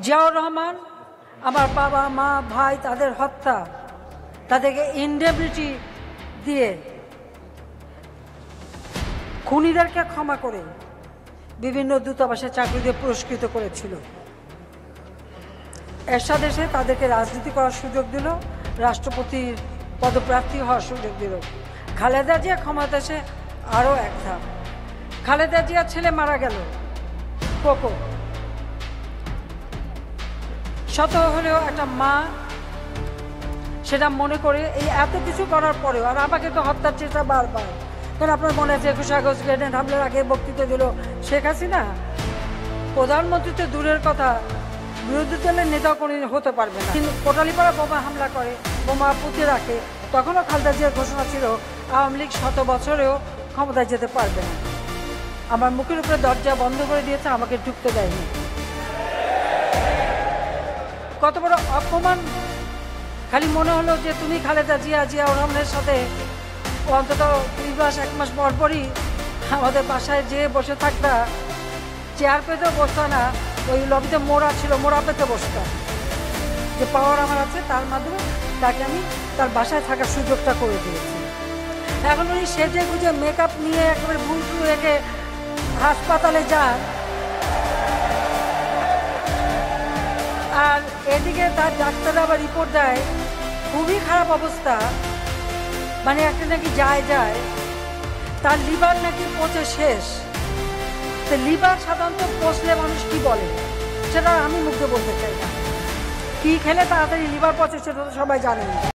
জিয়াউর রহমান আমার বাবা মা ভাই তাদের হত্যা, তাদেরকে ইনডেমনিটি দিয়ে খুনিদেরকে ক্ষমা করে বিভিন্ন দূতাবাসে চাকরি দিয়ে পুরস্কৃত করেছিল। এরশাদ এসে তাদেরকে রাজনীতি করার সুযোগ দিল, রাষ্ট্রপতির পদপ্রার্থী হওয়ার সুযোগ দিল। খালেদা জিয়া ক্ষমতা এসে আরও এক ধাপ। খালেদা জিয়ার ছেলে মারা গেল, কোকো। শত হলেও একটা মা সেটা মনে করে এই এত কিছু করার পরেও, আর আমাকে তো হত্যার চেষ্টা বারবার, কারণ আপনার মনে আছে 21 আগস্ট গ্রেনেড হামলার আগে বক্তৃতা দিল শেখ হাসিনা, প্রধানমন্ত্রী তো দূরের কথা, বিরোধী দলের নেতাও কোনো হতে পারবে না। কিন্তু কোটালীপাড়া বোমা হামলা করে, বোমা পুঁতে রাখে, তখনও খালেদা জিয়ার ঘোষণা ছিল আওয়ামী লীগ 100 বছরেও ক্ষমতায় যেতে পারবে না। আমার মুখের উপরে দরজা বন্ধ করে দিয়েছে, আমাকে ঢুকতে দেয়নি। কত বড় অপমান! খালি মনে হলো যে তুমি খালেদা জিয়াউর রহমানের সাথে অন্তত 2 মাস 1 মাস পরপরই আমাদের বাসায় যেয়ে বসে থাকতা, চেয়ার পেতেও বসতা না, ওই লবিতে মোড়া ছিল, মোড়া পেতে বসতাম। যে পাওয়ার আমার আছে তার মাধ্যমে তাকে আমি তার বাসায় থাকার সুযোগটা করে দিয়েছি। এখন উনি সেজে গুজে মেকআপ নিয়ে একেবারে ভুল রেখে হাসপাতালে যান, আর এদিকে তার ডাক্তার আবার রিপোর্ট দেয় খুবই খারাপ অবস্থা, মানে একটা নাকি যায় তার লিভার নাকি পচে শেষ। তো লিভার সাধারণত পচলে মানুষ কি বলে সেটা আমি মুখে বলতে চাই না, কি খেলে তাড়াতাড়ি লিভার পচে সেটা তো সবাই জানেন।